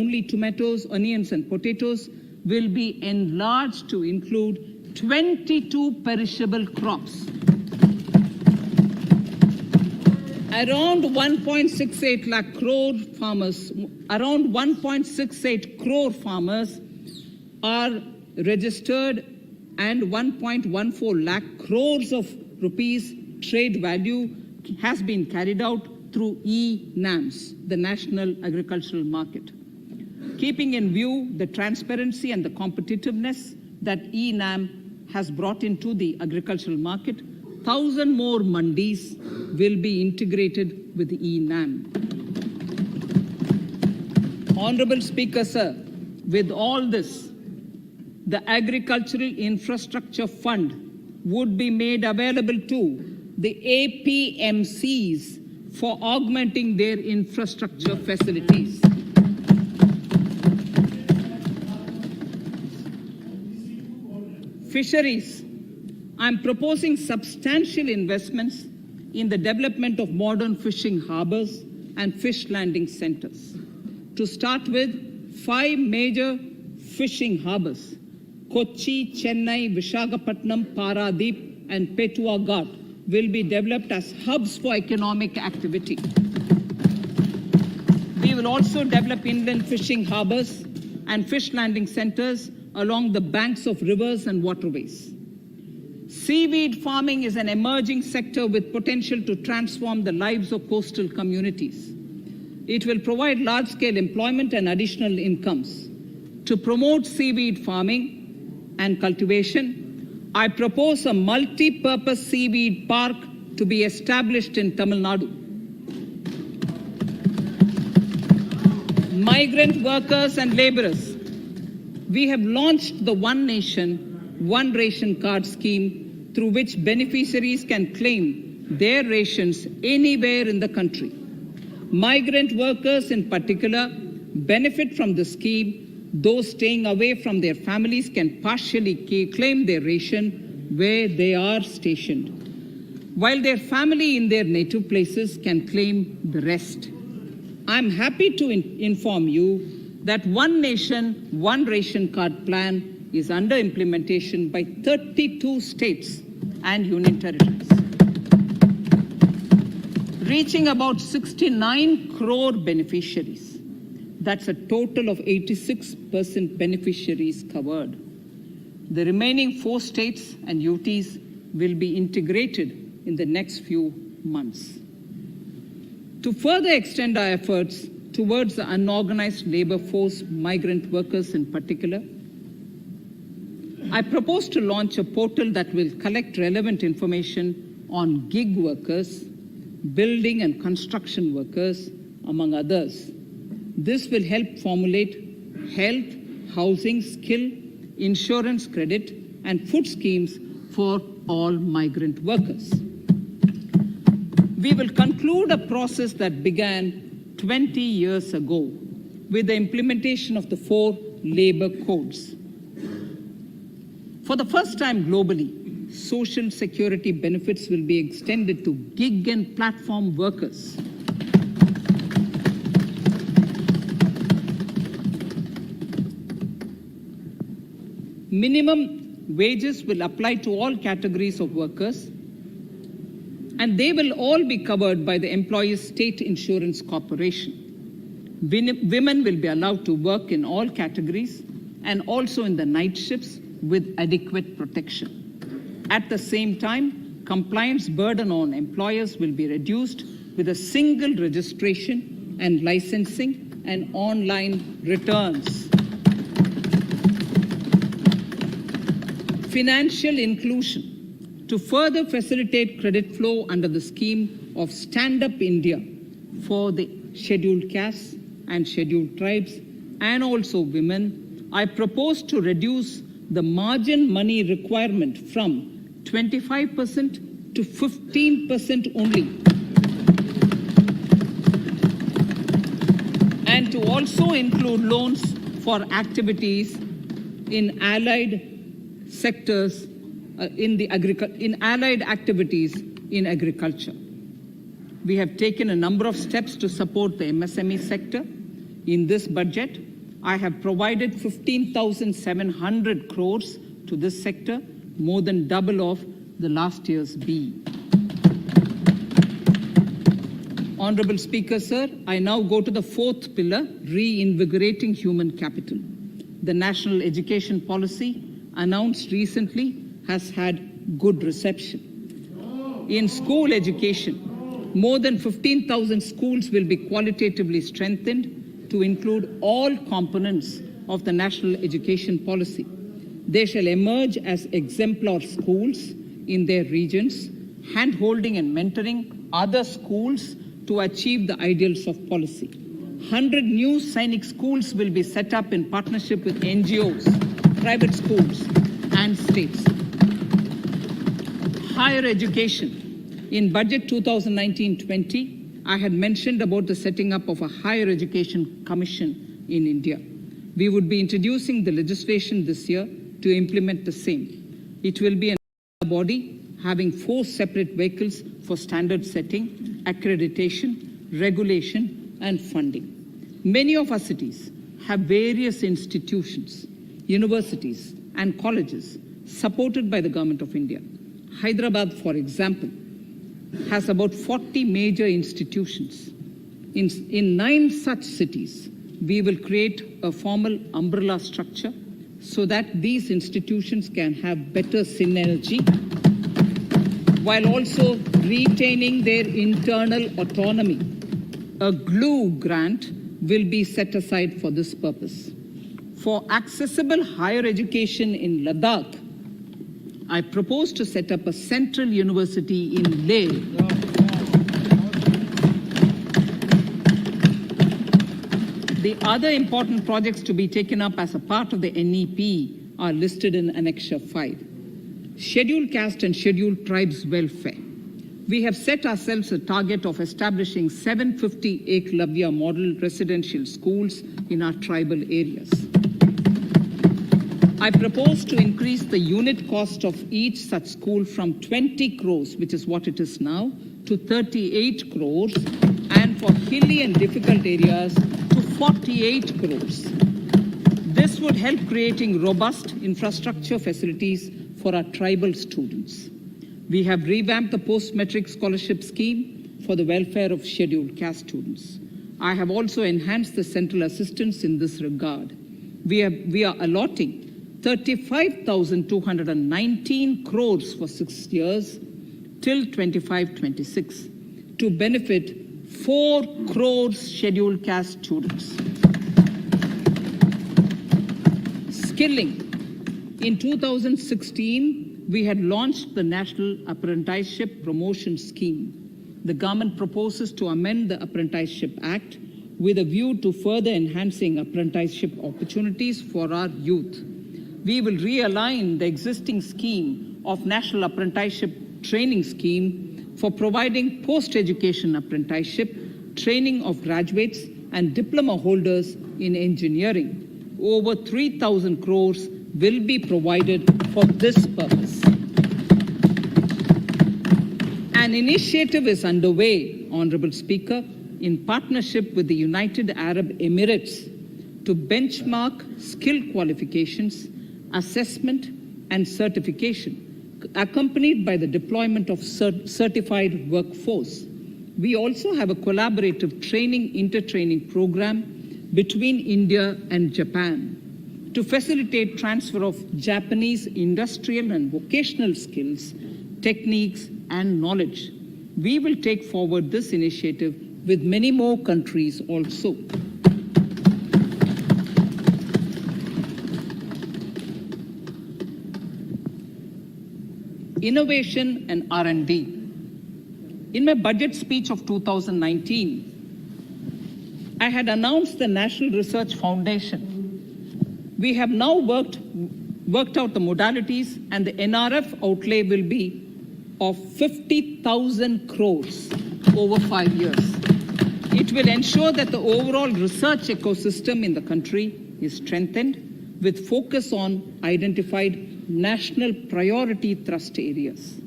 only tomatoes, onions and potatoes will be enlarged to include 22 perishable crops. Around 1.68 lakh crore farmers, around 1.68 crore farmers are registered, and 1.14 lakh crores of rupees trade value has been carried out through e-NAMs, the National Agricultural Market. Keeping in view the transparency and the competitiveness that e-NAM has brought into the agricultural market, 1,000 more mandis will be integrated with e-NAM. Honorable Speaker, sir, with all this, the Agricultural Infrastructure Fund would be made available to the APMCs for augmenting their infrastructure facilities. Fisheries. I'm proposing substantial investments in the development of modern fishing harbors and fish landing centers. To start with, 5 major fishing harbors, Kochi, Chennai, Visakhapatnam, Paradip, and Petua Ghat, will be developed as hubs for economic activity. We will also develop inland fishing harbors and fish landing centers along the banks of rivers and waterways. Seaweed farming is an emerging sector with potential to transform the lives of coastal communities. It will provide large-scale employment and additional incomes. To promote seaweed farming and cultivation, I propose a multi-purpose seaweed park to be established in Tamil Nadu. Migrant workers and laborers. We have launched the One Nation, One Ration Card scheme through which beneficiaries can claim their rations anywhere in the country. Migrant workers in particular benefit from the scheme. Those staying away from their families can partially claim their ration where they are stationed, while their family in their native places can claim the rest. I'm happy to inform you that One Nation, One Ration Card plan is under implementation by 32 states and union territories, reaching about 69 crore beneficiaries. That's a total of 86% beneficiaries covered. The remaining 4 states and UTs will be integrated in the next few months. To further extend our efforts towards the unorganized labor force, migrant workers in particular, I propose to launch a portal that will collect relevant information on gig workers, building and construction workers, among others. This will help formulate health, housing, skill, insurance credit, and food schemes for all migrant workers. We will conclude a process that began 20 years ago with the implementation of the 4 labor codes. For the first time globally, social security benefits will be extended to gig and platform workers. Minimum wages will apply to all categories of workers, and they will all be covered by the Employees State Insurance Corporation. Women will be allowed to work in all categories and also in the night shifts with adequate protection. At the same time, compliance burden on employers will be reduced with a single registration and licensing and online returns. Financial inclusion. To further facilitate credit flow under the scheme of Stand Up India for the scheduled castes and scheduled tribes and also women, I propose to reduce the margin money requirement from 25% to 15% only, and to also include loans for activities in allied sectors, in allied activities in agriculture. We have taken a number of steps to support the MSME sector. In this budget, I have provided 15,700 crores to this sector, more than double of the last year's BE. Honorable Speaker, sir, I now go to the fourth pillar, reinvigorating human capital. The national education policy announced recently has had good reception. In school education, more than 15,000 schools will be qualitatively strengthened to include all components of the national education policy. They shall emerge as exemplar schools in their regions, hand-holding and mentoring other schools to achieve the ideals of policy. 100 new Sainik schools will be set up in partnership with NGOs, private schools, and states. Higher education. In Budget 2019-20, I had mentioned about the setting up of a Higher Education Commission in India. We would be introducing the legislation this year to implement the same. It will be a body having 4 separate vehicles for standard setting, accreditation, regulation, and funding. Many of our cities have various institutions, universities, and colleges supported by the Government of India. Hyderabad, for example, has about 40 major institutions. In 9 such cities, we will create a formal umbrella structure so that these institutions can have better synergy while also retaining their internal autonomy. A GLUE grant will be set aside for this purpose. For accessible higher education in Ladakh, I propose to set up a central university in Leh. The other important projects to be taken up as a part of the NEP are listed in Annexure 5. Scheduled caste and scheduled tribes welfare. We have set ourselves a target of establishing 750 Eklavya model residential schools in our tribal areas. I propose to increase the unit cost of each such school from 20 crores, which is what it is now, to 38 crores, and for hilly and difficult areas to 48 crores. This would help creating robust infrastructure facilities for our tribal students. We have revamped the post-metric scholarship scheme for the welfare of scheduled caste students. I have also enhanced the central assistance in this regard. We are allotting 35,219 crores for 6 years till 25-26 to benefit 4 crores scheduled caste students. Skilling. In 2016, we had launched the National Apprenticeship Promotion Scheme. The government proposes to amend the Apprenticeship Act with a view to further enhancing apprenticeship opportunities for our youth. We will realign the existing scheme of National Apprenticeship Training Scheme for providing post-education apprenticeship training of graduates and diploma holders in engineering. Over 3,000 crores will be provided for this purpose. An initiative is underway, Honorable Speaker, in partnership with the United Arab Emirates to benchmark skill qualifications, assessment, and certification, accompanied by the deployment of certified workforce. We also have a collaborative intertraining program between India and Japan to facilitate transfer of Japanese industrial and vocational skills, techniques, and knowledge. We will take forward this initiative with many more countries also. Innovation and R&D. In my budget speech of 2019, I had announced the National Research Foundation. We have now worked out the modalities, and the NRF outlay will be of 50,000 crores over 5 years. It will ensure that the overall research ecosystem in the country is strengthened with focus on identified national priority thrust areas.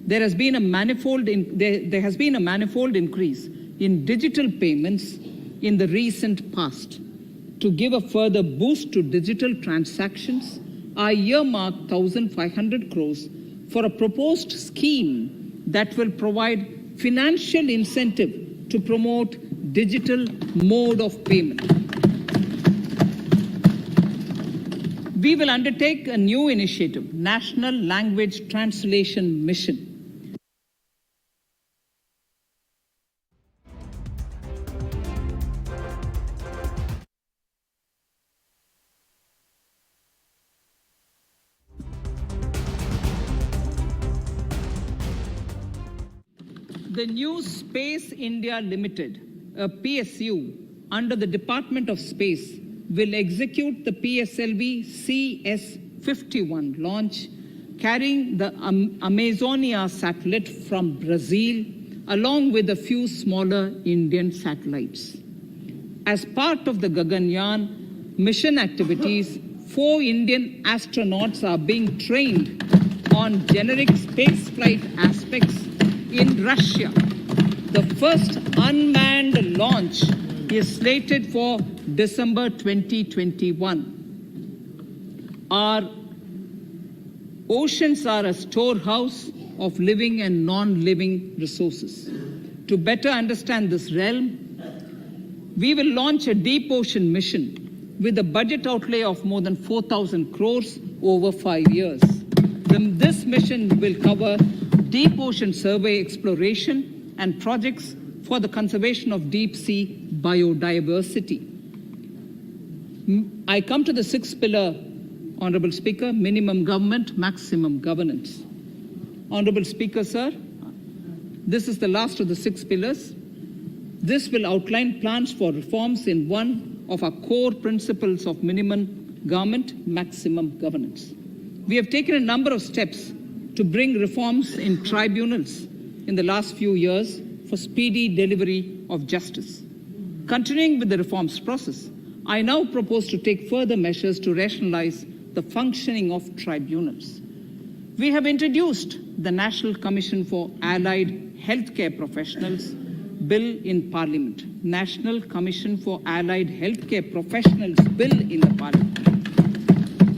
There has been a manifold increase in digital payments in the recent past. to give a further boost to digital transactions, I earmarked 1,500 crores for a proposed scheme that will provide financial incentive to promote digital mode of payment. We will undertake a new initiative, National Language Translation Mission. The new Space India Limited, a PSU, under the Department of Space, will execute the PSLV CS-51 launch, carrying the Amazonia satellite from Brazil, along with a few smaller Indian satellites. As part of the Gaganyaan mission activities, 4 Indian astronauts are being trained on generic spaceflight aspects in Russia. The first unmanned launch is slated for December 2021. Our oceans are a storehouse of living and non-living resources. To better understand this realm, we will launch a deep ocean mission with a budget outlay of more than 4,000 crores over 5 years. This mission will cover deep ocean survey exploration and projects for the conservation of deep sea biodiversity. I come to the 6th pillar, Honorable Speaker, minimum government, maximum governance. Honorable Speaker, sir, this is the last of the 6 pillars. This will outline plans for reforms in one of our core principles of minimum government, maximum governance. We have taken a number of steps to bring reforms in tribunals in the last few years for speedy delivery of justice. Continuing with the reforms process, I now propose to take further measures to rationalize the functioning of tribunals. We have introduced the National Commission for Allied Healthcare Professionals Bill in Parliament. National Commission for Allied Healthcare Professionals Bill in the Parliament,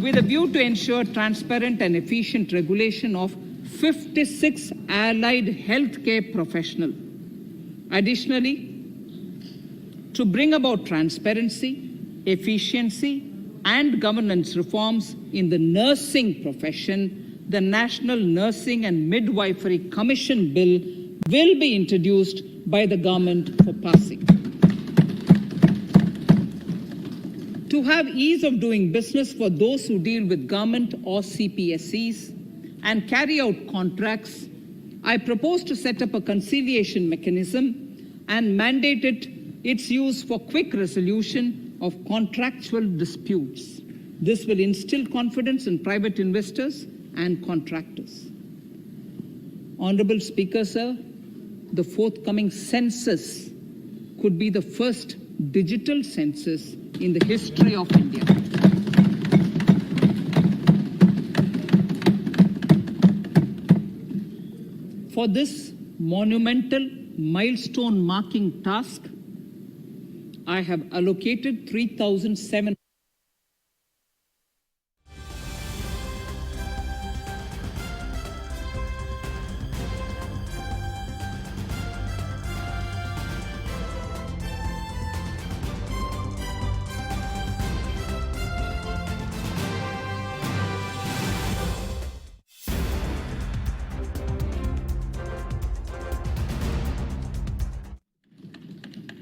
with a view to ensure transparent and efficient regulation of 56 allied healthcare professionals. Additionally, to bring about transparency, efficiency, and governance reforms in the nursing profession, the National Nursing and Midwifery Commission Bill will be introduced by the government for passing. To have ease of doing business for those who deal with government or CPSEs and carry out contracts, I propose to set up a conciliation mechanism and mandate its use for quick resolution of contractual disputes. This will instill confidence in private investors and contractors. Honorable Speaker, sir, the forthcoming census could be the first digital census in the history of India. For this monumental milestone marking task, I have allocated 3,700.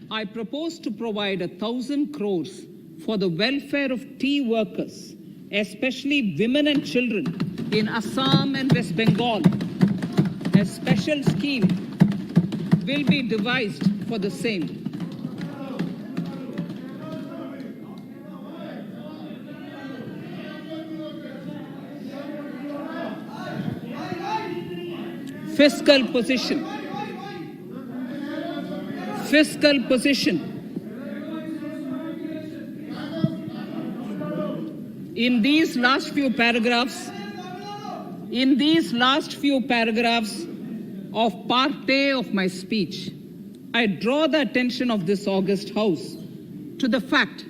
I propose to provide 1,000 crores for the welfare of tea workers, especially women and children in Assam and West Bengal. A special scheme will be devised for the same. Fiscal position. Fiscal position. In these last few paragraphs of part A of my speech, I draw the attention of this august House to the fact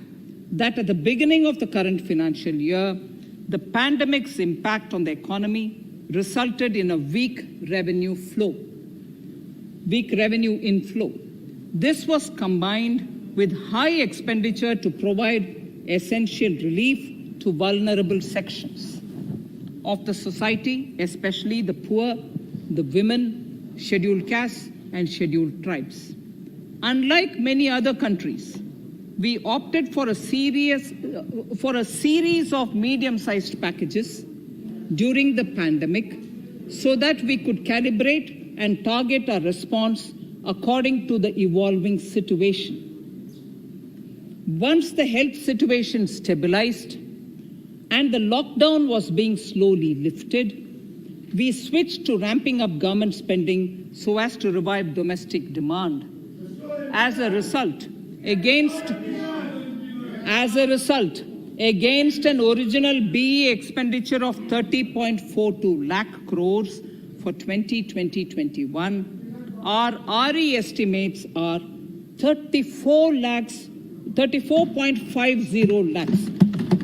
that at the beginning of the current financial year, the pandemic's impact on the economy resulted in a weak revenue inflow. This was combined with high expenditure to provide essential relief to vulnerable sections of the society, especially the poor, the women, scheduled castes, and scheduled tribes. Unlike many other countries, we opted for a series of medium-sized packages during the pandemic so that we could calibrate and target our response according to the evolving situation. Once the health situation stabilized and the lockdown was being slowly lifted, we switched to ramping up government spending so as to revive domestic demand. As a result, against an original BE expenditure of 30.42 lakh crores for 2020-21, our RE estimates are 34.50 lakhs,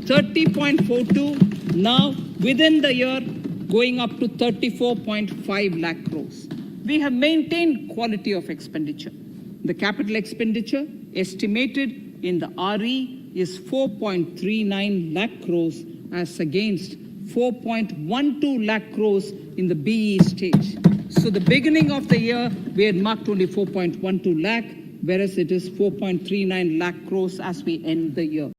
30.42 now within the year going up to 34.5 lakh crores. We have maintained quality of expenditure. The capital expenditure estimated in the RE is 4.39 lakh crores as against 4.12 lakh crores in the BE stage. So the beginning of the year, we had marked only 4.12 lakh, whereas it is 4.39 lakh crores as we end the year.